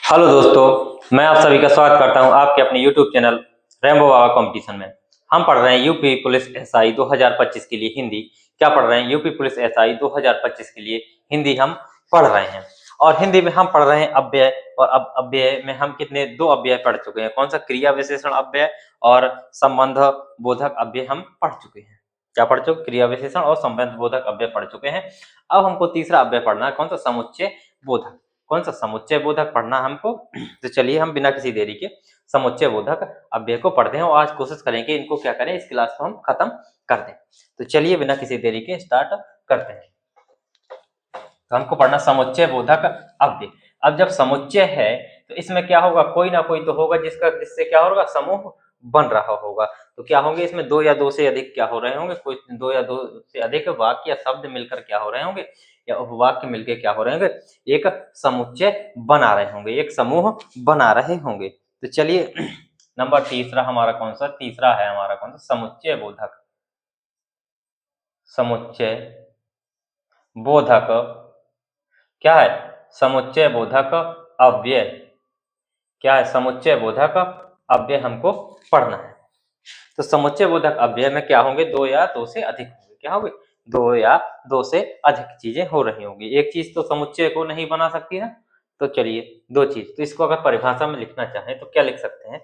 Hello दोस्तों, मैं आप सभी का स्वागत करता हूं आपके अपने YouTube चैनल रेम्बो बाबा कंपटीशन में। हम पढ़ रहे हैं यूपी पुलिस एसआई 2025 के लिए हिंदी। क्या पढ़ रहे हैं? यूपी पुलिस एसआई 2025 के लिए हिंदी हम पढ़ रहे हैं। और हिंदी में हम पढ़ रहे हैं अव्यय। और अब अव्यय में हम कितने 2 अव्यय पढ़ चुके हैं। कौन सा? क्रिया विशेषण अव्यय और संबंध बोधक अव्यय हम पढ़ चुके हैं। क्या पढ़ चुके? क्रिया विशेषण और संबंध बोधक अव्यय पढ़ चुके हैं। अब हमको तीसरा अव्यय पढ़ना है। कौन सा? समुच्चय बोधक। कौन सा? समुच्चय बोधक पढ़ना हमको। तो चलिए हम बिना किसी देरी के समुच्चय बोधक अव्यय को पढ़ते हैं और आज कोशिश करेंगे इनको क्या करें, इस क्लास को हम खत्म कर दें। तो चलिए बिना किसी देरी के स्टार्ट करते हैं। तो हमको पढ़ना समुच्चय बोधक अव्यय। अब जब समुच्चय है तो इसमें क्या होगा? कोई ना कोई तो होगा जिससे क्या होगा? समूह बन रहा होगा। तो क्या होंगे इसमें? 2 या 2 से अधिक क्या हो रहे होंगे? कोई 2 या 2 से अधिक वाक्य या शब्द मिलकर क्या हो रहे होंगे, या उपवाक्य मिलकर क्या हो रहे होंगे? एक समुच्चय बना रहे होंगे, एक समूह बना रहे होंगे। तो चलिए नंबर तीसरा हमारा कौन सा? तीसरा है हमारा कौन सा? समुच्चय बोधक। समुच्चय बोधक क्या है? समुच्चय बोधक अव्यय। क्या है? समुच्चय बोधक अव्यय हमको पढ़ना है। तो समुच्चय बोधक अव्यय में क्या होंगे? 2 या 2 से अधिक होंगे। क्या होंगे? 2 या 2 से अधिक चीजें हो रही होंगी। एक चीज तो समुच्चय को नहीं बना सकती ना। तो चलिए 2 चीज। तो इसको अगर परिभाषा में लिखना चाहें तो क्या लिख सकते हैं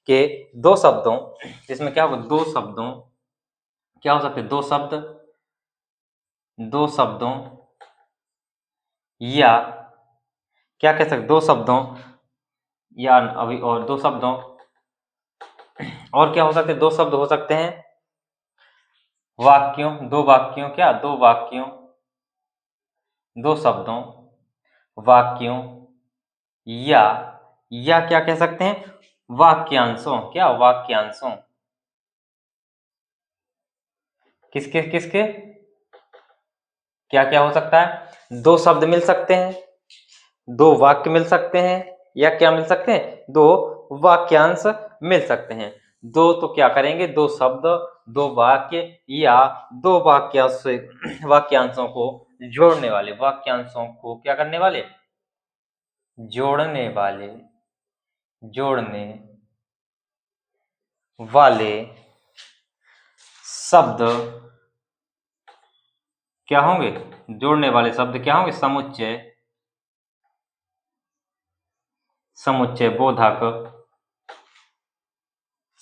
कि 2 शब्दों, इसमें क्या होगा? 2 शब्दों, क्या हो सकते हैं? 2 शब्द, 2 शब्दों या क्या कह सकते? 2 शब्दों या अभी और 2 शब्दों, और क्या हो सकते हैं? 2 शब्द हो सकते हैं वाक्यों, 2 वाक्यों, क्या? 2 वाक्यों, 2 शब्दों, वाक्यों या क्या कह सकते हैं? वाक्यांशों। क्या? वाक्यांशों। किसके किसके? क्या क्या हो सकता है? 2 शब्द मिल सकते हैं, 2 वाक्य मिल सकते हैं, या क्या मिल सकते हैं? 2 वाक्यांश मिल सकते हैं। 2 तो क्या करेंगे? 2 शब्द, 2 वाक्य या 2 वाक्यांशों को जोड़ने वाले, वाक्यांशों को क्या करने वाले? जोड़ने वाले, जोड़ने वाले शब्द क्या होंगे? जोड़ने वाले शब्द क्या होंगे? समुच्चय, समुच्चय बोधक।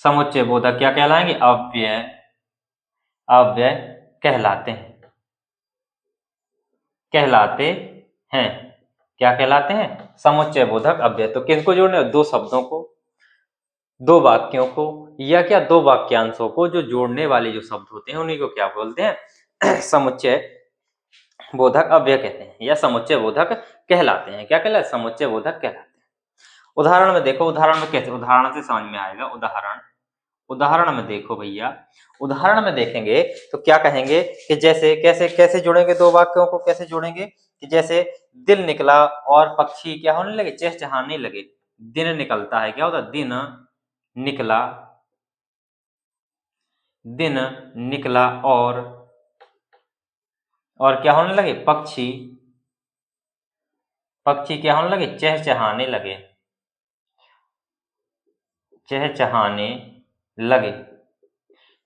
समुच्चय बोधक क्या कहलाएंगे? अव्यय, अव्यय कहलाते हैं, कहलाते हैं। क्या कहलाते हैं? समुच्चय बोधक अव्यय। तो किसको जोड़ने? 2 शब्दों को, 2 वाक्यों को, या क्या 2 वाक्यांशों को। जो जोड़ने वाले जो शब्द होते हैं उन्हीं को क्या बोलते हैं? समुच्चय बोधक अव्यय कहते हैं, या समुच्चय बोधक कहलाते हैं। क्या कहलाते? समुच्चय बोधक कहलाते हैं। उदाहरण में देखो, उदाहरण में कैसे? उदाहरण से समझ में आएगा। उदाहरण, उदाहरण में देखो भैया, उदाहरण में देखेंगे तो क्या कहेंगे कि जैसे कैसे कैसे जोड़ेंगे? 2 वाक्यों को कैसे जोड़ेंगे कि जैसे दिल निकला और पक्षी क्या होने लगे? चहचहाने लगे। दिन निकलता है, क्या होता है? दिन निकला, दिन निकला और क्या होने लगे? पक्षी, पक्षी क्या होने लगे? चहचहाने लगे, चहचहाने लगे।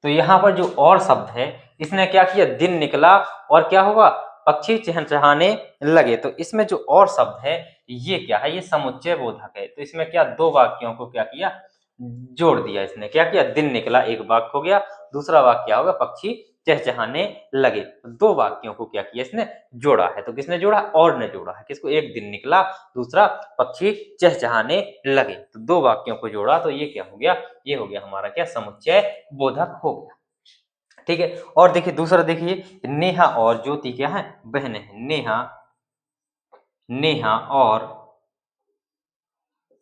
तो यहाँ पर जो और शब्द है इसने क्या किया? दिन निकला और क्या होगा? पक्षी चहचहाने लगे। तो इसमें जो और शब्द है ये क्या है? ये समुच्चय बोधक है। तो इसमें क्या? 2 वाक्यों को क्या किया? जोड़ दिया। इसने क्या किया? दिन निकला एक वाक्य हो गया, दूसरा वाक्य क्या होगा? पक्षी चहचहाने लगे। 2 वाक्यों को क्या किया? इसने जोड़ा है। तो किसने जोड़ा? और ने जोड़ा है। किसको? एक दिन निकला, दूसरा पक्षी चहचहाने लगे। तो 2 वाक्यों को जोड़ा तो ये क्या हो गया? ये हो गया हमारा क्या? समुच्चय बोधक हो गया। ठीक है। और देखिए दूसरा, देखिए नेहा और ज्योति क्या है? बहनें हैं। नेहा, नेहा और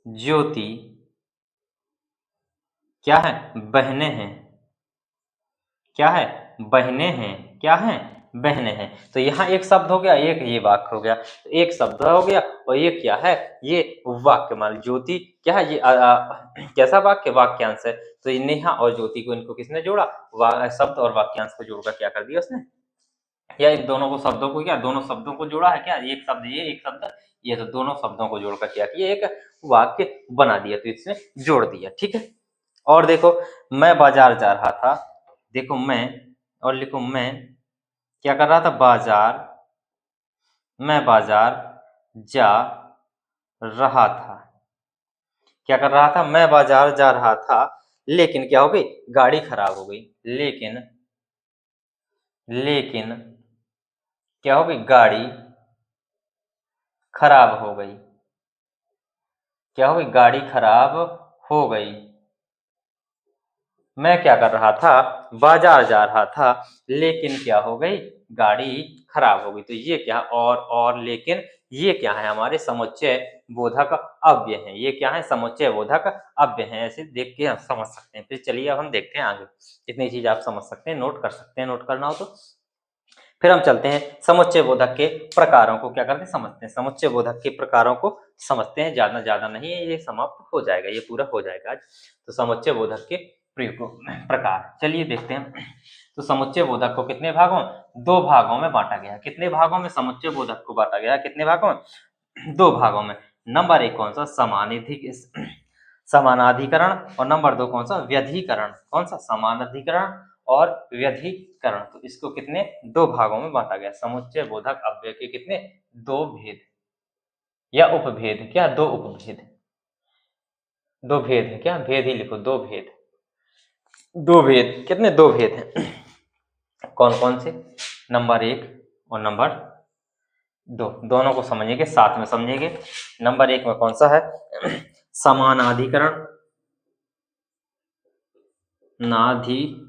ज्योति क्या है? बहनें हैं। क्या है? बहनें हैं। क्या है? बहनें हैं। तो यहाँ एक शब्द हो गया, एक ये वाक्य हो गया। तो एक शब्द हो गया और ये क्या है? ये वाक्य। मान ज्योति क्या है? ये कैसा वाक्य? वाक्यांश है। तो ये नेहा और ज्योति को, इनको किसने जोड़ा? शब्द और वाक्यांश को जोड़कर क्या कर दिया उसने? या इन दोनों को शब्दों को, क्या दोनों शब्दों को जोड़ा है, क्या एक शब्द ये एक शब्द ये, तो दोनों शब्दों को जोड़कर क्या किया, एक वाक्य बना दिया, तो इसमें जोड़ दिया। ठीक है, और देखो मैं बाजार जा रहा था, देखो मैं और लिखो मैं क्या कर रहा था, बाजार, मैं बाजार जा रहा था। क्या कर रहा था, मैं बाजार जा रहा था, लेकिन क्या हो गई, गाड़ी खराब हो गई। लेकिन लेकिन क्या हो गई, गाड़ी खराब हो गई। क्या हो गई, गाड़ी खराब हो गई। मैं क्या कर रहा था, बाजार जा रहा था, लेकिन क्या हो गई, गाड़ी खराब हो गई। तो ये क्या, और लेकिन, ये क्या है, हमारे समुच्चय बोधक अव्यय है। ये क्या है, समुच्चय बोधक अव्यय है। ऐसे देख के हम समझ सकते हैं। फिर चलिए अब हम देखते हैं आगे, इतनी चीज आप समझ सकते हैं, नोट कर सकते हैं, नोट करना हो तो। फिर हम चलते हैं समुच्चय बोधक के प्रकारों को क्या करते हैं, समझते हैं। समुच्चय बोधक के प्रकारों को समझते हैं, ज्यादा नहीं है, ये समाप्त हो जाएगा, ये पूरा हो जाएगा आज। तो समुच्चय बोधक के प्रयोग प्रकार चलिए देखते हैं। तो समुच्चय बोधक को कितने भागों, दो भागों में बांटा गया है। कितने भागों में समुच्चय बोधक को बांटा गया है, कितने भागों में, दो भागों में। नंबर एक कौन सा, समानाधिकरण, और नंबर दो कौन सा, व्यधिकरण। कौन सा, समानाधिकरण और व्यधिकरण। तो इसको कितने, दो भागों में बांटा गया। समुच्चय बोधक अव्यय के कितने, दो भेद या उपभेद, क्या दो उपभेद, दो भेद है, क्या भेद ही लिखो, दो भेद, दो भेद, कितने, दो भेद हैं। कौन कौन से, नंबर एक और नंबर दो, दोनों को समझेंगे, साथ में समझेंगे। नंबर एक में कौन सा है, समानाधिकरण, नाधिकरण,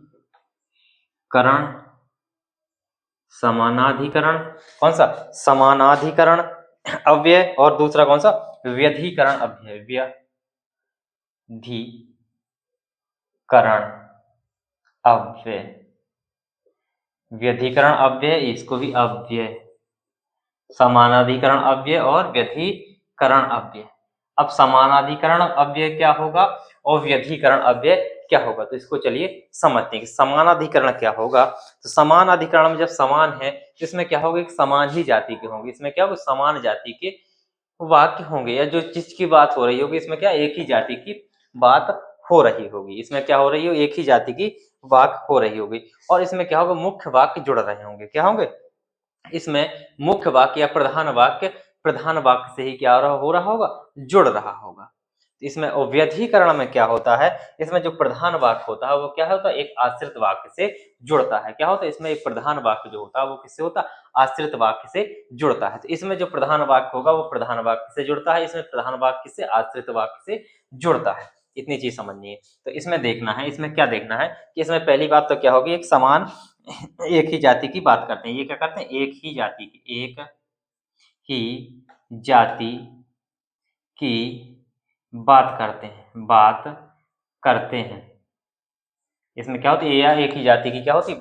समानाधिकरण, कौन सा, समानाधिकरण अव्यय, और दूसरा कौन सा, व्यधिकरण अव्यय, व्यधिकरण अव्यय, व्यधिकरण अव्यय, इसको भी अव्यय, समानाधिकरण अव्यय और व्यधिकरण अव्यय। अब समानाधिकरण अव्यय क्या होगा और व्यधिकरण अव्यय क्या होगा, तो इसको चलिए समझते हैं कि समानाधिकरण क्या होगा। तो समानाधिकरण में जब समान है तो इसमें क्या होगा, एक समान ही जाति के होंगे। इसमें क्या होगा, समान जाति के वाक्य होंगे, या जो चीज की बात हो रही होगी इसमें क्या, एक ही जाति की बात हो रही होगी। इसमें क्या हो रही हो, एक ही जाति की बात हो रही होगी। और इसमें क्या होगा, मुख्य वाक्य जुड़ रहे होंगे। क्या होंगे, इसमें मुख्य वाक्य या प्रधान वाक्य से ही क्या हो रहा होगा, जुड़ रहा होगा। इसमें व्यधिकरण में क्या होता है, इसमें जो प्रधान वाक्य होता है वो क्या होता है, एक आश्रित वाक्य से जुड़ता है। क्या होता है, इसमें एक प्रधान वाक्य जो होता है वो किससे होता है, आश्रित वाक्य से जुड़ता है। तो इसमें जो प्रधान वाक्य होगा वो प्रधान वाक्य से जुड़ता है, इसमें प्रधान वाक्य से आश्रित वाक्य से जुड़ता है। इतनी चीज समझनी है। तो इसमें देखना है, इसमें क्या देखना है कि इसमें पहली बात तो क्या होगी, एक समान एक ही जाति की बात करते हैं। ये क्या करते हैं, एक ही जाति की, एक ही जाति की बात करते हैं, बात करते हैं। इसमें क्या होती है, या एक ही जाति की क्या होती है,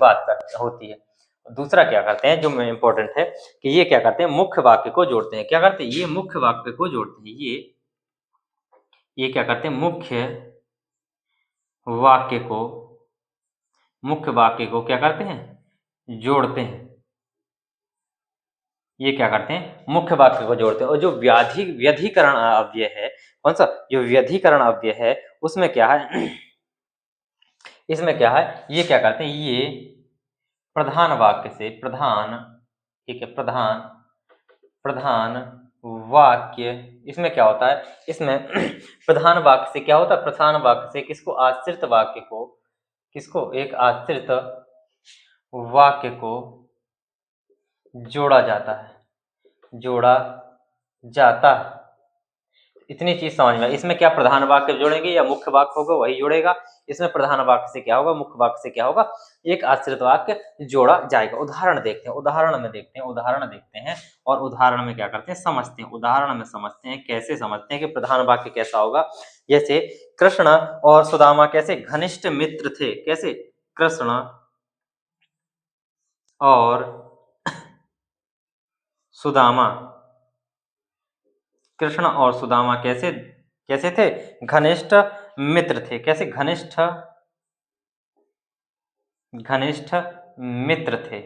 होती है। दूसरा क्या करते हैं, जो इंपॉर्टेंट है कि ये क्या करते हैं, मुख्य वाक्य को जोड़ते हैं। क्या करते हैं, ये मुख्य वाक्य को जोड़ते हैं। ये क्या करते हैं, मुख्य वाक्य को क्या करते हैं, जोड़ते हैं। ये क्या करते हैं, मुख्य वाक्य को जोड़ते हैं। और जो व्यधिकरण अव्यय है, कौन सा, जो व्यधिकरण अव्यय है उसमें क्या है इसमें क्या है, ये क्या करते हैं, ये प्रधान वाक्य से, ठीक है, प्रधान वाक्य, इसमें क्या होता है, इसमें प्रधान वाक्य से क्या होता है, प्रधान वाक्य से किसको, आश्रित वाक्य को, किसको, एक आश्रित वाक्य को जोड़ा जाता है, जोड़ा जाता है। इतनी चीज समझ में। इसमें क्या प्रधान वाक्य जोड़ेंगे या मुख्य वाक्य होगा वही जोड़ेगा। इसमें प्रधान वाक्य से क्या होगा, मुख्य वाक्य से क्या होगा, एक आश्रित वाक्य जोड़ा जाएगा। उदाहरण देखते हैं, उदाहरण देखते हैं और उदाहरण में क्या करते हैं, समझते हैं। उदाहरण में समझते हैं, कैसे समझते हैं कि प्रधान वाक्य कैसा होगा। जैसे कृष्ण और सुदामा कैसे घनिष्ठ मित्र थे, कैसे, कृष्ण और सुदामा, कृष्ण और सुदामा कैसे कैसे थे, घनिष्ठ मित्र थे। कैसे, घनिष्ठ मित्र थे,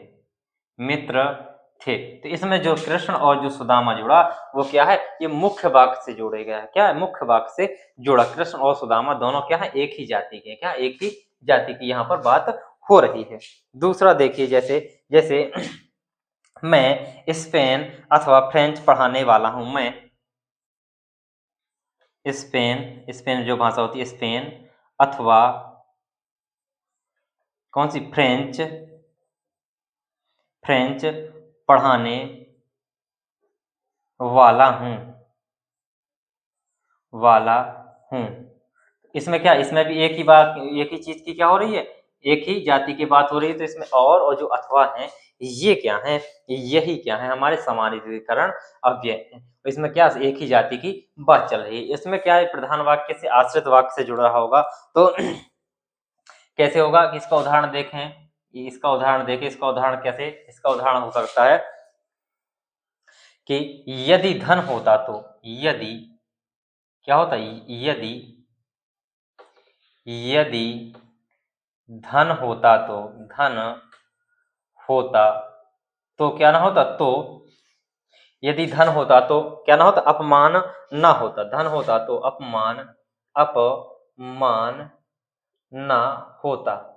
मित्र थे। तो इसमें जो कृष्ण और जो सुदामा जुड़ा वो क्या है, ये मुख्य वाक्य से जोड़े गया है। क्या है, मुख्य वाक्य से जुड़ा। कृष्ण और सुदामा दोनों क्या है, एक ही जाति के। क्या, एक ही जाति की यहाँ पर बात हो रही है। दूसरा देखिए, जैसे जैसे मैं स्पेन अथवा फ्रेंच पढ़ाने वाला हूं। मैं स्पेन जो भाषा होती है, स्पेन अथवा कौन सी, फ्रेंच पढ़ाने वाला हूं। इसमें क्या, इसमें भी एक ही बात, एक ही चीज की क्या हो रही है, एक ही जाति की बात हो रही है। तो इसमें और जो अथवा है ये क्या है, यही क्या है, हमारे समानाधिकरण अव्यय है। तो इसमें क्या, एक ही जाति की बात चल रही है। इसमें क्या है, प्रधान वाक्य से आश्रित वाक्य से जुड़ रहा होगा। तो कैसे होगा कि इसका उदाहरण देखें, इसका उदाहरण देखें। इसका उदाहरण कैसे, इसका उदाहरण हो सकता है कि यदि धन होता तो, यदि क्या होता है, यदि धन होता तो, धन होता तो क्या ना होता, तो यदि धन होता तो क्या ना होता, अपमान ना होता। धन होता तो अपमान ना होता।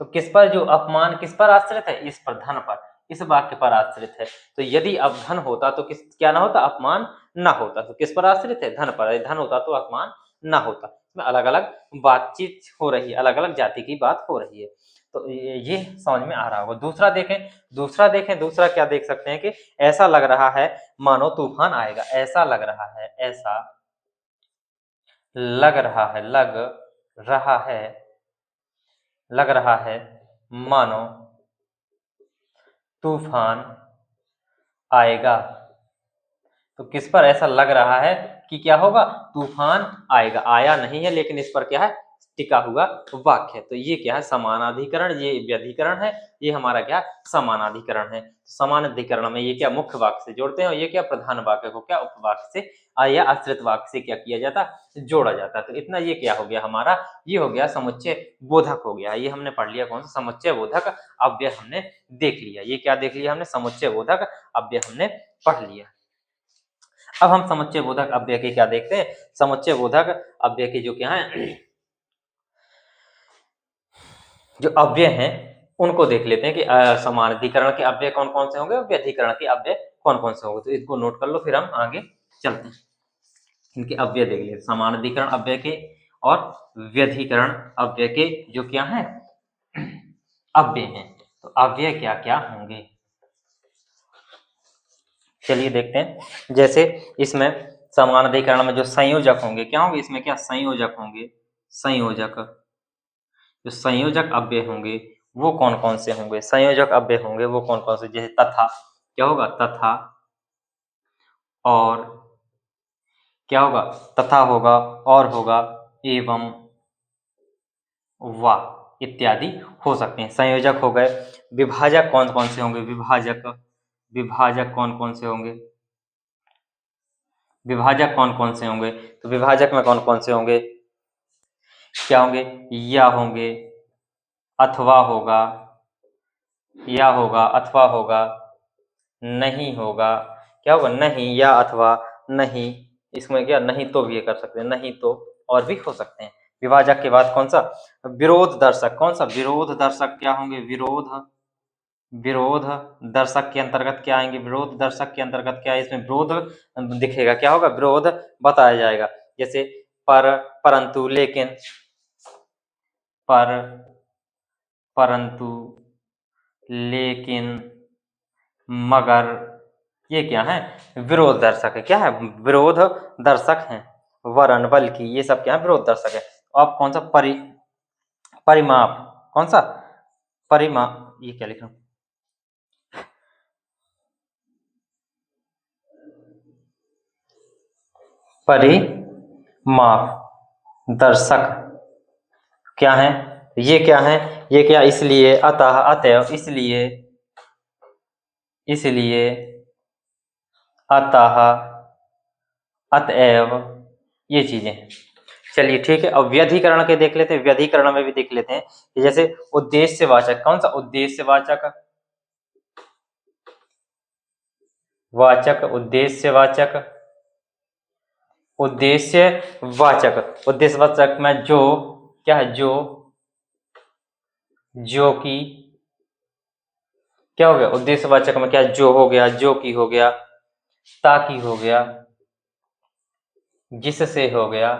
तो किस पर, जो अपमान किस पर आश्रित है, इस पर, धन पर, इस वाक्य पर आश्रित है। तो यदि अब धन होता तो किस, क्या ना होता, अपमान ना होता। तो किस पर आश्रित है, धन पर। धन होता तो अपमान ना होता। इसमें अलग अलग बातचीत हो रही है, अलग अलग जाति की बात हो रही है। तो ये समझ में आ रहा होगा। दूसरा देखें, दूसरा क्या देख सकते हैं कि ऐसा लग रहा है मानो तूफान आएगा। ऐसा लग रहा है, ऐसा लग रहा है, लग रहा है मानो तूफान आएगा। तो किस पर ऐसा लग रहा है कि क्या होगा, तूफान आएगा। आया नहीं है, लेकिन इस पर क्या है, टिका हुआ वाक्य है। तो ये क्या है, समानाधिकरण, ये व्यधिकरण है, ये हमारा क्या, समानाधिकरण है। समानाधिकरण में ये क्या, मुख्य वाक्य से जोड़ते हैं, और ये क्या, प्रधान वाक्य को क्या, उपवाक्य से या आश्रित वाक्य से क्या किया जाता, जोड़ा जाता। तो इतना ये क्या हो गया हमारा, ये हो गया समुच्चय बोधक हो गया। ये हमने पढ़ लिया, कौन सा, समुच्चय बोधक अव्यय हमने देख लिया। ये क्या देख लिया हमने, समुच्चय बोधक अव्यय हमने पढ़ लिया। अब हम समुच्चय बोधक अव्यय के क्या देखते हैं, समुच्चय बोधक अव्यय के जो क्या है, जो अव्यय हैं उनको देख लेते हैं कि समानाधिकरण के अव्यय कौन कौन से होंगे, व्यधिकरण के अव्यय कौन कौन से होंगे। तो इसको नोट कर लो, फिर हम आगे चलते हैं। इनके अव्यय देख लेते, समानाधिकरण अव्यय के और व्यधिकरण अव्यय के जो क्या है, अव्यय हैं। तो अव्यय क्या क्या होंगे, चलिए देखते हैं। जैसे इसमें समानाधिकरण में जो संयोजक होंगे, क्या होंगे, इसमें क्या, संयोजक होंगे। जो संयोजक अव्यय होंगे वो कौन कौन से होंगे, संयोजक अव्यय होंगे वो कौन कौन से, जैसे तथा, क्या होगा, तथा, और क्या होगा, तथा होगा, और होगा, एवं, वा इत्यादि हो सकते हैं, संयोजक हो गए। विभाजक कौन कौन से होंगे, विभाजक कौन कौन से होंगे, विभाजक कौन कौन से होंगे। तो विभाजक में कौन कौन से होंगे, क्या होंगे, या होंगे, अथवा होगा, या होगा, अथवा होगा, नहीं होगा, क्या होगा, नहीं, या अथवा नहीं। इसमें क्या, नहीं तो भी ये कर सकते हैं, नहीं तो और भी हो सकते हैं। विभाजक के बाद कौन सा, विरोध दर्शक। कौन सा, विरोध दर्शक क्या होंगे, विरोध दर्शक के अंतर्गत क्या आएंगे, विरोध दर्शक के अंतर्गत क्या है, इसमें विरोध दिखेगा, क्या होगा, विरोध बताया जाएगा। जैसे परंतु, लेकिन, परंतु, लेकिन, मगर, ये क्या है, विरोध दर्शक है। क्या है, विरोध दर्शक है। वरन, बल्कि, ये सब क्या है, विरोध दर्शक है। अब कौन सा, परिमाप, कौन सा, परिमाप, ये क्या लिख रहा हूं, परिमाप दर्शक क्या है, ये क्या है, ये क्या, इसलिए, अतः, अतएव, इसलिए, अतः, अतएव, ये चीजें हैं। चलिए ठीक है। अब व्यधिकरण के देख लेते हैं, व्यधिकरण में भी देख लेते हैं कि जैसे उद्देश्यवाचक, कौन सा, उद्देश्यवाचक, वाचक, उद्देश्यवाचक, उद्देश्यवाचक, उद्देश्यवाचक में जो क्या है, जो की क्या हो गया, उद्देश्यवाचक में क्या, जो हो गया, जो की हो गया, ताकि हो गया, जिससे हो गया,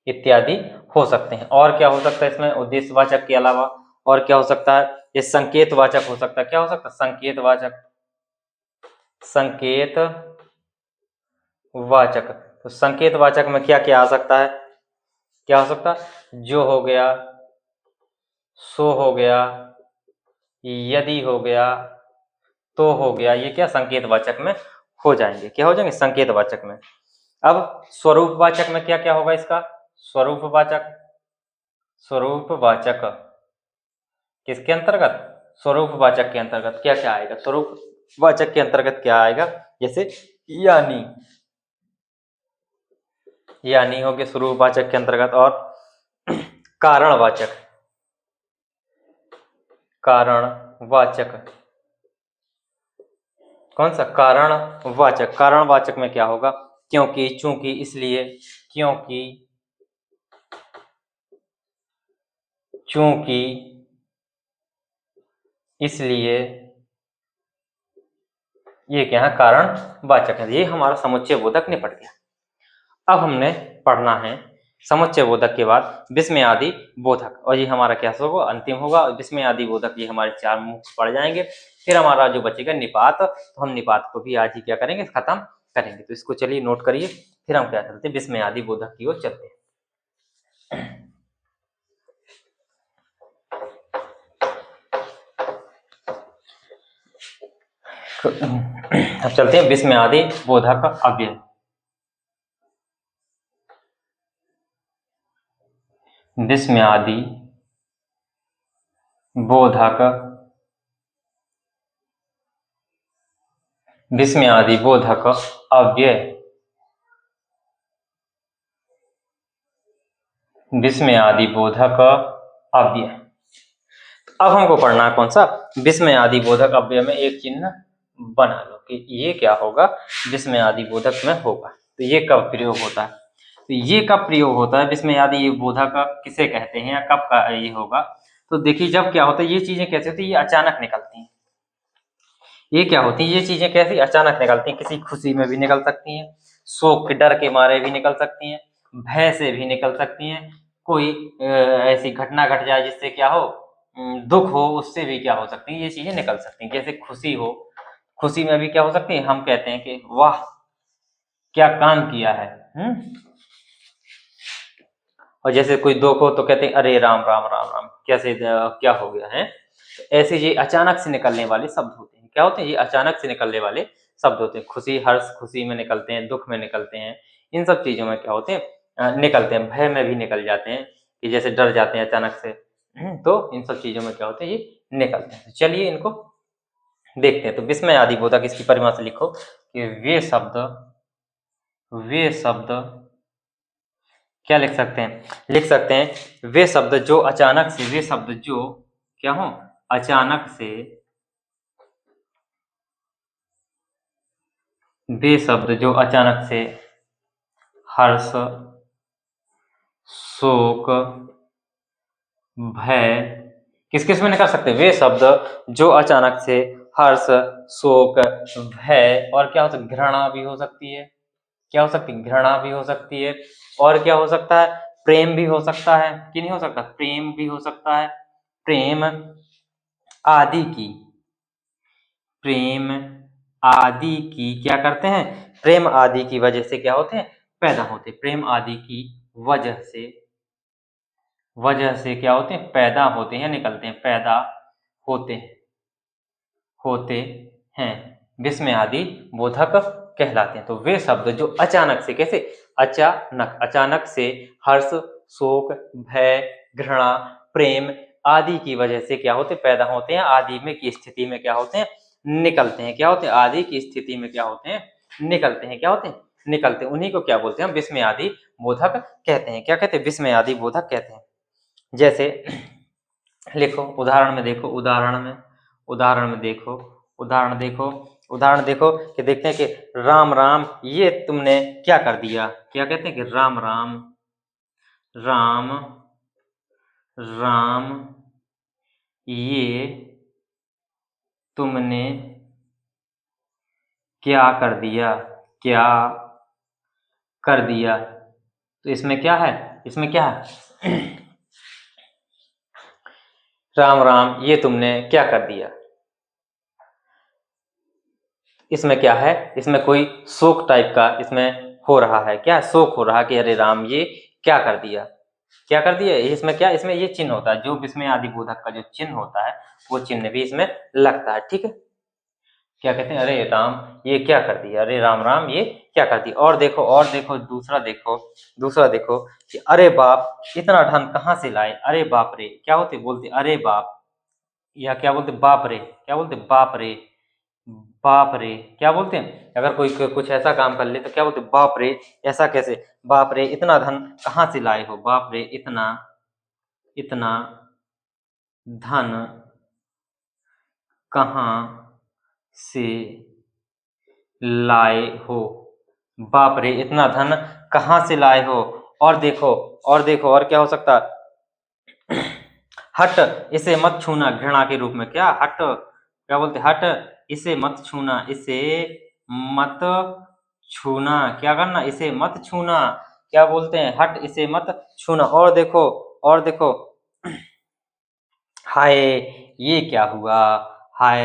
इत्यादि हो सकते हैं। और क्या हो सकता है इसमें उद्देश्यवाचक के अलावा, और क्या हो सकता है, ये संकेतवाचक हो सकता है। क्या हो सकता है, संकेतवाचक, संकेतवाचक। तो संकेतवाचक में क्या क्या आ सकता है, क्या हो सकता है, जो हो गया, सो हो गया, यदि हो गया, तो हो गया, ये क्या संकेतवाचक में हो जाएंगे, क्या हो जाएंगे संकेतवाचक में। अब स्वरूपवाचक में क्या क्या होगा इसका, स्वरूपवाचक, स्वरूपवाचक किसके अंतर्गत, स्वरूपवाचक के अंतर्गत क्या क्या आएगा, स्वरूपवाचक के अंतर्गत क्या आएगा, जैसे यानी, यानी हो गया स्वरूपवाचक के अंतर्गत। और कारणवाचक, कारणवाचक, कौन सा, कारणवाचक, कारणवाचक में क्या होगा, क्योंकि, चूंकि, इसलिए, क्योंकि, चूंकि, इसलिए, ये क्या है, कारणवाचक है। ये हमारा समुच्चय बोधक निपट गया। अब हमने पढ़ना है समुच्चय बोधक के बाद विस्मयादि बोधक, और ये हमारा क्या होगा, अंतिम होगा। विस्मयादि बोधक ये हमारे 4 मुख्य पढ़ जाएंगे। फिर हमारा जो बचेगा निपात, तो हम निपात को भी आज ही क्या करेंगे, खत्म करेंगे। तो इसको चलिए नोट करिए, फिर हम क्या चलते हैं, विस्मयादि बोधक की ओर चलते हैं। अब चलते हैं विस्मयादि बोधक अव्यय। विस्मयादि बोधक, विस्मयादि बोधक अव्यय, विस्मयादि बोधक अव्यय। अब हमको पढ़ना है कौन सा, विस्मयादि बोधक अव्यय में एक चिन्ह बना लो कि ये क्या होगा, विस्मयादि बोधक में होगा। तो ये कब प्रयोग होता है, तो ये कब प्रयोग होता है, विस्मयादि बोधक किसे कहते हैं, या कब का ये होगा। तो देखिए जब क्या होता है, ये चीजें कैसे होती है, ये अचानक निकलती हैं। ये क्या होती है, ये चीजें कैसी अचानक निकलती हैं, किसी खुशी में भी निकल सकती हैं, शोक के डर के मारे भी निकल सकती हैं, भय से भी निकल सकती हैं, कोई ऐसी घटना घट जाए जिससे क्या हो, दुख हो, उससे भी क्या हो सकती है, ये चीजें निकल सकती हैं। जैसे खुशी हो, खुशी में भी क्या हो सकती है, हम कहते हैं कि वाह क्या काम किया है, और जैसे कोई दुख हो तो कहते हैं अरे राम राम राम राम, कैसे क्या हो गया है। तो ऐसे ये अचानक से निकलने वाले शब्द होते हैं। क्या होते हैं, ये अचानक से निकलने वाले शब्द होते हैं। खुशी, हर्ष, खुशी में निकलते हैं, दुख में निकलते हैं, इन सब चीजों में क्या होते हैं, निकलते हैं। भय में भी निकल जाते हैं, कि जैसे डर जाते हैं अचानक से, तो इन सब चीजों में क्या होते हैं, ये निकलते हैं। तो चलिए इनको देखते हैं। तो विस्मयादि बोधक, इसकी परिभाषा लिखो कि वे शब्द क्या लिख सकते हैं, लिख सकते हैं वे शब्द जो अचानक से, वे शब्द जो क्या हो, अचानक से, वे शब्द जो अचानक से हर्ष, शोक, भय, किस किस में निकल सकते हैं, वे शब्द जो अचानक से हर्ष, शोक, भय, और क्या हो सकता है, घृणा भी हो सकती है, क्या हो सकती है, घृणा भी हो सकती है, और क्या हो सकता है, प्रेम भी हो सकता है, कि नहीं हो सकता, प्रेम भी हो सकता है, प्रेम आदि की, प्रेम आदि की क्या करते हैं, प्रेम आदि की वजह से क्या होते हैं, पैदा होते हैं। प्रेम आदि की वजह से क्या होते हैं, पैदा होते हैं, निकलते हैं, पैदा होते हैं, विस्मयादि बोधक कहलाते हैं। तो वे शब्द जो अचानक से, कैसे, अचानक से हर्ष, शोक, भय, घृणा, प्रेम आदि की वजह से क्या होते, पैदा होते हैं, आदि में की स्थिति में क्या होते हैं, निकलते हैं। क्या होते हैं, आदि की स्थिति में क्या होते हैं, निकलते हैं। क्या होते हैं, निकलते हैं। उन्हीं को क्या बोलते हैं, विस्मयादि बोधक कहते हैं। क्या कहते हैं, विस्मयादि बोधक कहते हैं। जैसे लिखो, उदाहरण में देखो, उदाहरण देखो, उदाहरण देखो कि देखते हैं कि राम राम ये तुमने क्या कर दिया। क्या कहते हैं कि राम राम, राम राम ये तुमने क्या कर दिया, क्या कर दिया। तो इसमें क्या है, इसमें क्या है राम राम ये तुमने क्या कर दिया। इसमें क्या है, इसमें कोई शोक टाइप का इसमें हो रहा है, क्या शोक हो रहा है कि अरे राम ये क्या कर दिया, क्या कर दिया। इसमें क्या, इसमें ये चिन्ह होता है, जो विस्मय आदि बोधक का जो चिन्ह होता है वो चिन्ह भी इसमें लगता है। ठीक है, क्या कहते हैं, अरे राम ये क्या कर दिया, अरे राम राम ये क्या कर दिया। और देखो दूसरा देखो, दूसरा देखो कि अरे बाप इतना धन कहाँ से लाए, अरे बाप रे, क्या होते बोलते अरे बाप, या क्या बोलते बाप रे, क्या बोलते बाप रे, बाप रे क्या बोलते हैं। अगर कोई कुछ ऐसा काम कर ले तो क्या बोलते बाप रे, ऐसा कैसे, बाप रे इतना धन कहाँ से लाए हो, बाप रे इतना, इतना धन कहाँ से लाए हो, बाप रे इतना धन कहाँ से लाए हो। और क्या हो सकता है, हट इसे मत छूना, घृणा के रूप में, क्या हट, क्या बोलते हट इसे मत छूना, इसे मत छूना, क्या करना इसे मत छूना, क्या बोलते हैं हट इसे मत छूना। और देखो हाय ये क्या हुआ, हाय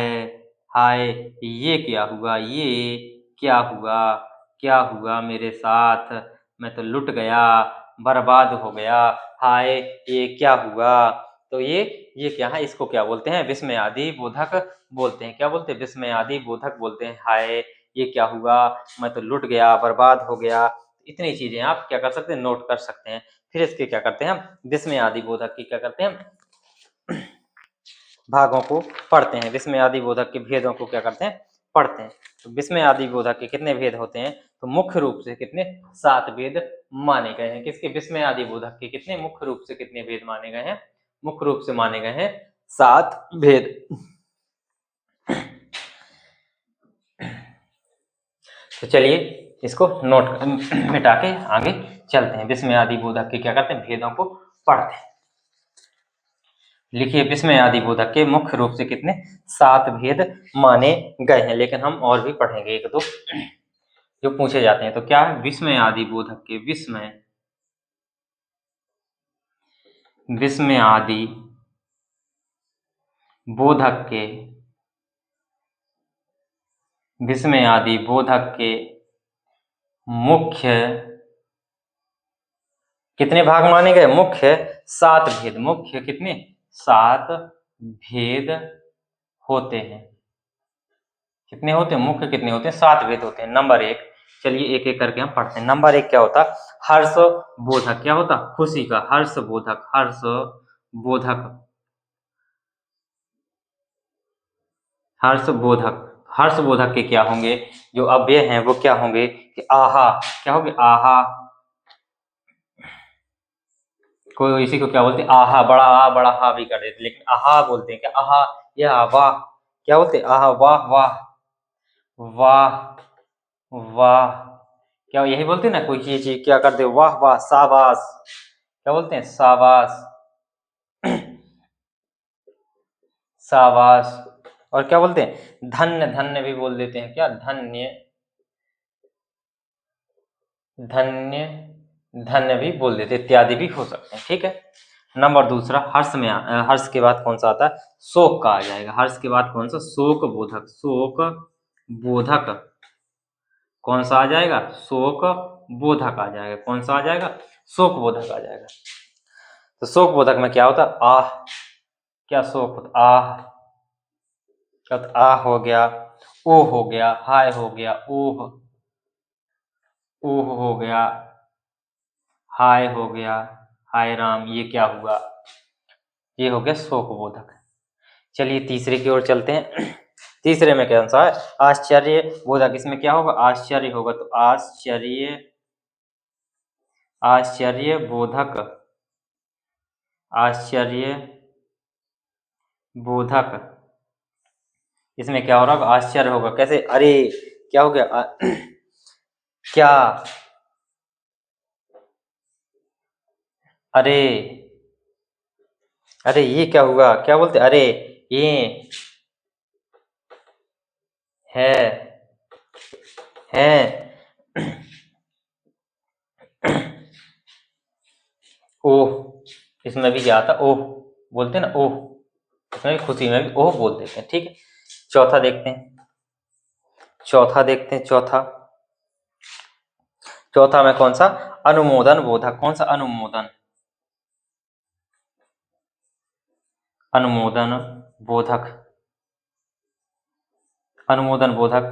हाय ये क्या हुआ, ये क्या हुआ, क्या हुआ मेरे साथ, मैं तो लुट गया, बर्बाद हो गया, हाय ये क्या हुआ। तो ये क्या है, इसको क्या बोलते हैं, विस्मय आदि बोधक बोलते हैं। क्या बोलते हैं, विस्मय आदि बोधक बोलते हैं। हाय ये क्या हुआ, मैं तो लुट गया, बर्बाद हो गया। इतनी चीजें आप क्या कर सकते हैं, नोट कर सकते हैं। फिर इसके क्या करते हैं हम, विस्मय आदि बोधक की क्या करते हैं, भागों को पढ़ते हैं, विस्मय आदि बोधक के भेदों को क्या करते हैं, पढ़ते हैं। तो विस्मय आदि बोधक के कितने भेद होते हैं, तो मुख्य रूप से कितने, 7 भेद माने गए हैं। किसके, विस्मय आदि बोधक के कितने मुख्य रूप से कितने भेद माने गए हैं, मुख्य रूप से माने गए हैं 7 भेद। तो चलिए इसको नोट मिटा के आगे चलते हैं। विस्मय आदि बोधक के क्या करते हैं, भेदों को पढ़ते हैं। लिखिए, विस्मय आदि बोधक के मुख्य रूप से कितने, 7 भेद माने गए हैं, लेकिन हम और भी पढ़ेंगे एक दो जो पूछे जाते हैं। तो क्या है, विस्मय आदि बोधक के, विस्मय आदि बोधक के, विस्मय आदि बोधक के मुख्य कितने भाग माने गए, मुख्य 7 भेद, मुख्य कितने 7 भेद होते हैं। कितने होते हैं, मुख्य कितने होते हैं, 7 भेद होते हैं। नंबर 1, चलिए एक एक करके हम पढ़ते हैं। नंबर 1 क्या होता, हर्ष बोधक, क्या होता, खुशी का, हर्ष बोधक, हर्ष बोधक, हर्ष बोधक, हर्ष बोधक के क्या होंगे, जो अव्यय हैं वो क्या होंगे कि आहा, क्या होंगे आहा, कोई इसी को क्या बोलते हैं, आहा, बड़ा आ बड़ा हा भी कर देते, लेकिन आहा बोलते हैं, क्या आहा, या वाह, क्या बोलते हैं आहा, वाह वाह, वाह वाह, क्या यही बोलते हैं ना, कोई चीज क्या करते हैं, वाह वाह, शाबाश, क्या बोलते हैं शाबाश, शाबाश। और क्या बोलते हैं, धन्य, धन्य भी बोल देते हैं, क्या धन्य, धन्य, धन्य भी बोल देते, इत्यादि भी हो सकते हैं। ठीक है। नंबर दूसरा, हर्ष में हर्ष के बाद कौन सा आता है, शोक का आ जाएगा। हर्ष के बाद कौन सा, शोक बोधक, शोक बोधक कौन सा आ जाएगा, शोक बोधक आ जाएगा। कौन सा आ जाएगा, शोक बोधक आ जाएगा। तो शोक बोधक में क्या होता है, आह, क्या शोक होता, आह, क्या होता, आह हो गया, ओ हो गया, हाय हो गया, ओह, ओह हो गया, हाय हो गया, हाय राम ये क्या हुआ, ये हो गया शोक बोधक। चलिए तीसरे की ओर चलते हैं। तीसरे में कौन सा है, आश्चर्य बोधक। इसमें क्या होगा, आश्चर्य होगा। तो आश्चर्य, आश्चर्य बोधक, आश्चर्य बोधक इसमें क्या हो रहा होगा? आश्चर्य होगा। कैसे? अरे क्या हो गया? क्या? अरे अरे ये क्या हुआ? क्या बोलते? अरे ये है है ओह, इसमें भी क्या आता? ओह बोलते हैं ना, ओह। इसमें भी खुशी में भी ओह बोल देते हैं। ठीक है, चौथा देखते हैं। चौथा चौथा में कौन सा? अनुमोदन बोधक। कौन सा? अनुमोदन। अनुमोदन बोधक। अनुमोदन बोधक।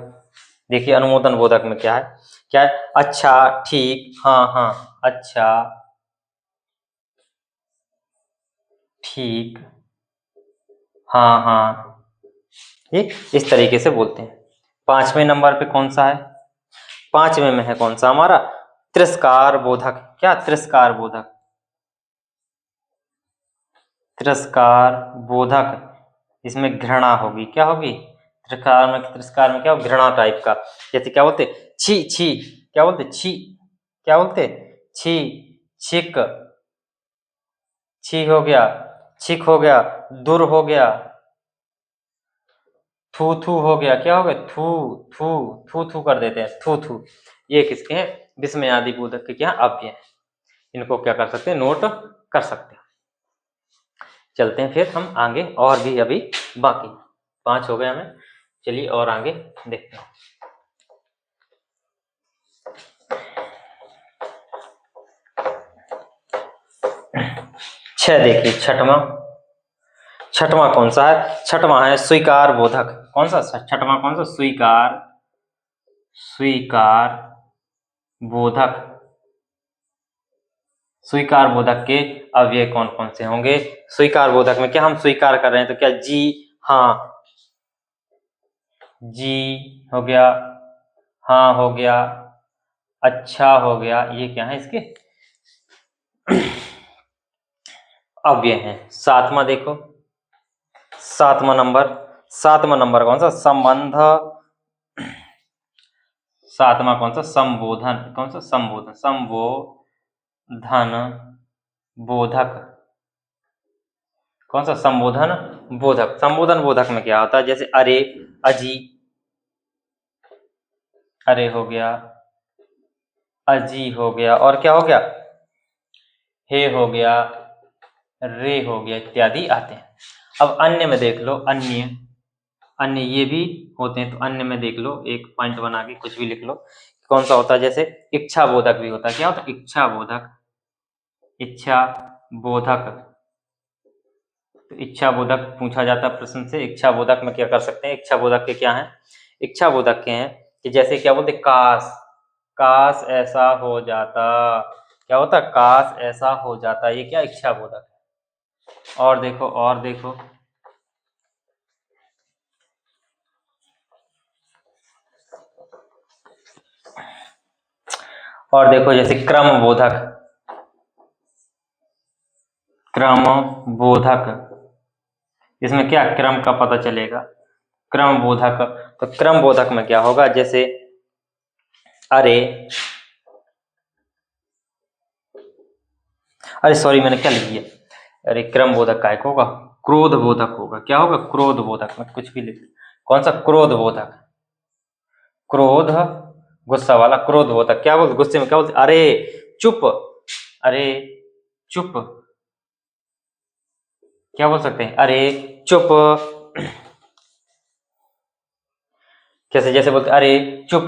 देखिए अनुमोदन बोधक में क्या है? क्या है? अच्छा, ठीक, हाँ हाँ, अच्छा, ठीक, हाँ हाँ, ये इस तरीके से बोलते हैं। 5वें नंबर पे कौन सा है? 5वें में है कौन सा हमारा? तिरस्कार बोधक। क्या? तिरस्कार बोधक। तिरस्कार बोधक। इसमें घृणा होगी। क्या होगी? तिरस्कार में क्या हो? घृणा टाइप का। जैसे क्या बोलते? छी छी। क्या बोलते? छी। क्या बोलते? छी। छिक। छी हो गया, छिक हो गया, दुर हो गया, थू थू हो गया। क्या हो गया? थू थू। थू थू कर देते हैं, थू थू। ये किसके हैं? विस्मय आदि बोधक के क्या अव्यय हैं। इनको क्या कर सकते हैं? नोट कर सकते हैं। चलते हैं फिर हम आगे, और भी अभी बाकी 5 हो गए हमें। चलिए और आगे देखते हैं। 6 देखिए, छठवां कौन सा है? छठवां है स्वीकार बोधक। कौन सा? छठवां कौन सा? स्वीकार। स्वीकार बोधक। स्वीकार बोधक के अव्यय कौन कौन से होंगे? स्वीकार बोधक में क्या हम स्वीकार कर रहे हैं, तो क्या? जी, हाँ, जी हो गया, हाँ हो गया, अच्छा हो गया। ये क्या है इसके अव्यय हैं। 7वां देखो, 7वां नंबर कौन सा? संबंध। 7वां कौन सा? संबोधन। कौन सा? संबोधन। संबोधन बोधक। कौन सा? संबोधन बोधक। संबोधन बोधक में क्या होता है? जैसे अरे, अजी, अरे हो गया, अजी हो गया, और क्या हो गया? हे हो गया, रे हो गया, इत्यादि आते हैं। अब अन्य में देख लो, अन्य अन्य ये भी होते हैं। तो अन्य में देख लो, एक पॉइंट बना के कुछ भी लिख लो। कौन सा होता है? जैसे इच्छा बोधक भी होता है। क्या होता है? इच्छा बोधक। इच्छा बोधक। तो इच्छा बोधक पूछा जाता है प्रश्न से। इच्छा बोधक में क्या कर सकते हैं? इच्छा बोधक के क्या है? इच्छा बोधक के हैं कि जैसे क्या बोलते? काश, काश ऐसा हो जाता। क्या होता? काश ऐसा हो जाता। ये क्या? इच्छा बोधक है। और देखो, और देखो, और देखो, जैसे क्रम बोधक। क्रम बोधक, इसमें क्या? क्रम का पता चलेगा। क्रम बोधक। तो क्रम बोधक में क्या होगा? जैसे अरे, अरे सॉरी, मैंने क्या लिख दिया? अरे क्रम बोधक का एक होगा क्रोध बोधक होगा। क्या होगा? क्रोध बोधक में कुछ भी लिख। कौन सा? क्रोध बोधक। क्रोध, गुस्सा वाला क्रोध बोधक। क्या बोलते? गुस्से में क्या बोलते? अरे चुप, अरे चुप। क्या बोल सकते हैं? अरे चुप। कैसे? जैसे बोलते अरे चुप,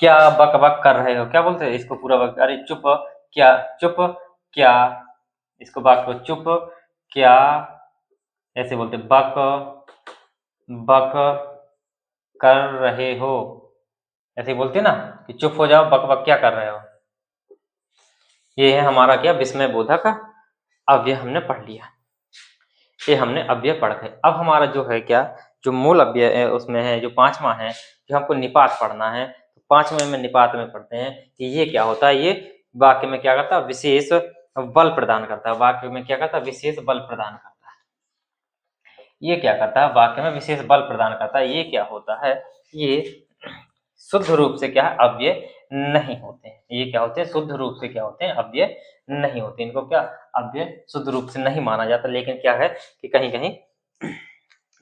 क्या बक बक कर रहे हो? क्या बोलते हैं इसको? पूरा वक्त अरे चुप, क्या? चुप, क्या? इसको बात को चुप, क्या? ऐसे बोलते बक, बक कर रहे हो। ऐसे ही बोलते ना कि चुप हो जाओ, बक बक क्या कर रहे हो। ये है हमारा क्या? विस्मय बोधक अव्यय हमने पढ़ लिया। ये हमने अव्यय पढ़ गए। अब हमारा जो है क्या, जो मूल अव्यय है उसमें है जो 5वां है, जो हमको निपात पढ़ना है। तो 5वें में निपात में पढ़ते हैं कि ये क्या होता है। ये वाक्य में क्या करता है? विशेष बल प्रदान करता है। वाक्य में क्या करता है? विशेष बल प्रदान करता है। ये क्या करता है, वाक्य में विशेष बल प्रदान करता है। ये क्या होता है, ये शुद्ध रूप से क्या है, अव्यय नहीं होते हैं। ये क्या होते हैं, शुद्ध रूप से क्या होते हैं, अव्यय नहीं होते। इनको क्या अव्यय शुद्ध रूप से नहीं माना जाता, लेकिन क्या है कि कहीं कहीं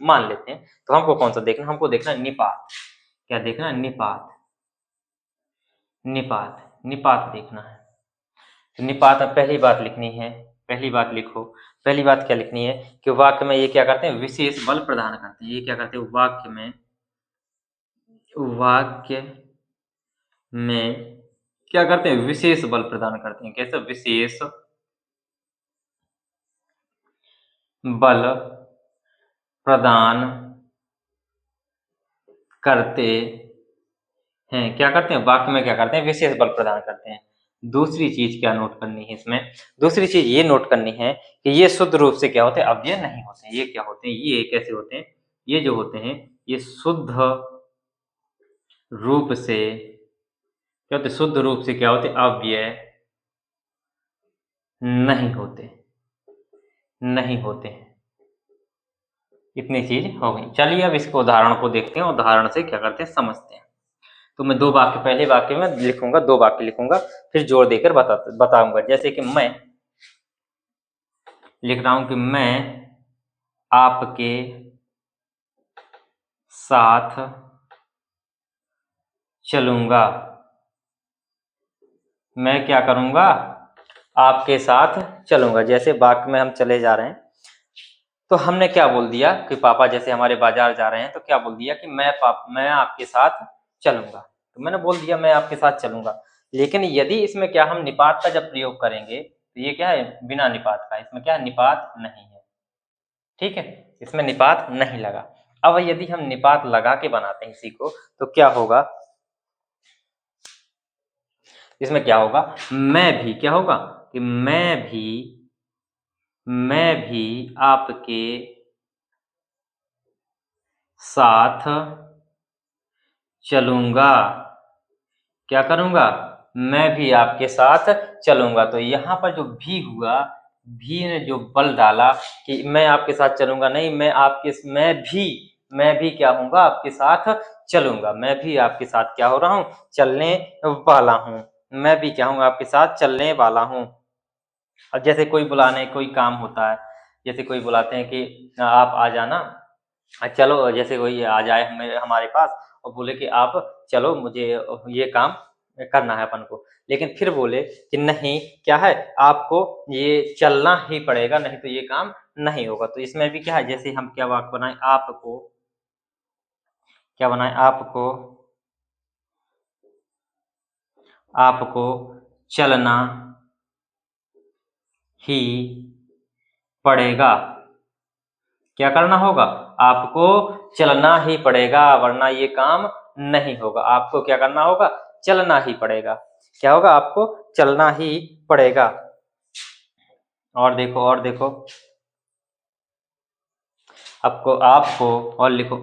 मान लेते हैं। तो हमको कौन सा देखना, हमको देखना निपात। क्या देखना, निपात। निपात निपात देखना है। तो निपात में पहली बात लिखनी है, पहली बात लिखो। पहली बात क्या लिखनी है कि वाक्य में ये क्या करते हैं, विशेष बल प्रदान करते हैं। ये क्या करते हैं, वाक्य में क्या करते हैं, विशेष बल प्रदान करते हैं। कैसे, विशेष बल प्रदान करते हैं। क्या करते हैं, वाक्य में क्या करते हैं, विशेष बल प्रदान करते हैं। दूसरी चीज क्या नोट करनी है इसमें, दूसरी चीज ये नोट करनी है कि ये शुद्ध रूप से क्या होते हैं, अव्यय नहीं होते। ये क्या होते हैं, ये कैसे होते हैं, ये जो होते हैं ये शुद्ध रूप से क्या होते, शुद्ध रूप से क्या होते, अव्यय नहीं होते, नहीं होते। इतनी चीज हो गई। चलिए अब इसको उदाहरण को देखते हैं, उदाहरण से क्या करते हैं समझते हैं। तो मैं दो वाक्य, पहले वाक्य में लिखूंगा, दो वाक्य लिखूंगा, फिर जोड़ देकर बताऊंगा। जैसे कि मैं लिख रहा हूं कि मैं आपके साथ चलूंगा। मैं क्या करूंगा, आपके साथ चलूंगा। जैसे वाक्य में हम चले जा रहे हैं, तो हमने क्या बोल दिया कि पापा जैसे हमारे बाजार जा रहे हैं, तो क्या बोल दिया कि मैं आपके साथ चलूंगा। तो मैंने बोल दिया मैं आपके साथ चलूंगा। लेकिन यदि इसमें क्या हम निपात का जब प्रयोग करेंगे, तो ये क्या है, बिना निपात का। इसमें क्या है, निपात नहीं है। ठीक है, इसमें निपात नहीं लगा। अब यदि हम निपात लगा के बनाते हैं इसी को, तो क्या होगा, इसमें क्या होगा, मैं भी क्या होगा कि मैं भी आपके साथ चलूंगा। क्या करूंगा, मैं भी आपके साथ चलूंगा। तो यहाँ पर जो भी हुआ, भी ने जो बल डाला कि मैं आपके साथ चलूंगा, नहीं, मैं भी क्या हूँगा, आपके साथ चलूंगा। मैं भी आपके साथ क्या हो रहा हूँ, चलने वाला हूँ। मैं भी क्या हूँ, आपके साथ चलने वाला हूँ। अब जैसे कोई बुलाने, कोई काम होता है, जैसे कोई बुलाते हैं कि आप आ जाना, चलो, जैसे कोई आ जाए हमारे पास और बोले कि आप चलो, मुझे ये काम करना है अपन को, लेकिन फिर बोले कि नहीं, क्या है, आपको ये चलना ही पड़ेगा, नहीं तो ये काम नहीं होगा। तो इसमें भी क्या है, जैसे हम क्या वाक्य बनाए, आपको क्या बनाए, आपको चलना ही पड़ेगा। क्या करना होगा, आपको चलना ही पड़ेगा, वरना ये काम नहीं होगा। आपको क्या करना होगा, चलना ही पड़ेगा। क्या होगा, आपको चलना ही पड़ेगा। और देखो, और देखो, आपको और लिखो,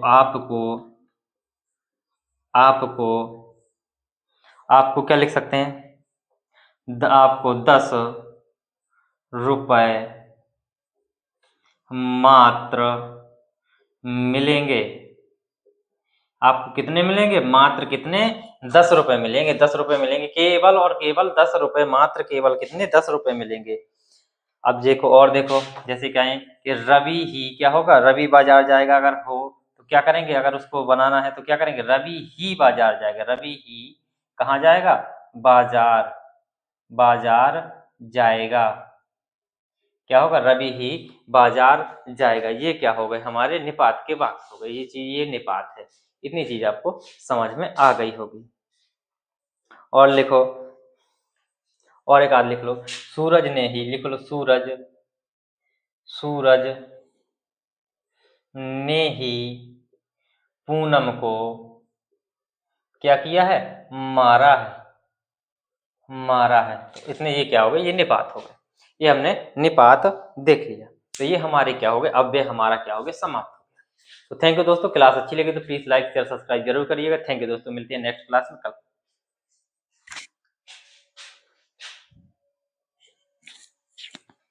आपको आपको क्या लिख सकते हैं, आपको 10 रुपए मात्र मिलेंगे। आपको कितने मिलेंगे, मात्र कितने, 10 रुपए मिलेंगे। 10 रुपए मिलेंगे, केवल और केवल 10 रुपए, मात्र केवल कितने, 10 रुपए मिलेंगे। अब देखो, और देखो, जैसे कहें कि रवि ही क्या होगा, रवि बाजार जाएगा। अगर हो तो क्या करेंगे, अगर उसको बनाना है तो क्या करेंगे, रवि ही बाजार जाएगा। रवि ही कहाँ जाएगा, बाजार, बाजार जाएगा। क्या होगा, रवि ही बाजार जाएगा। ये क्या हो गए, हमारे निपात के वाक्य हो गए। ये चीज, ये निपात है। इतनी चीज आपको समझ में आ गई होगी। और लिखो, और एक आध लिख लो, सूरज ने ही, लिख लो, सूरज ने ही पूनम को क्या किया है, मारा है, मारा है। तो इसमें ये क्या हो गया, ये निपात हो गया। ये हमने निपात देख लिया। तो ये हमारे क्या हो गए, अव्यय हमारा क्या हो गया, समाप्त हो गया। तो थैंक यू दोस्तों, क्लास अच्छी लगी तो प्लीज लाइक शेयर सब्सक्राइब जरूर करिएगा। थैंक यू दोस्तों, मिलते हैं नेक्स्ट क्लास में कल।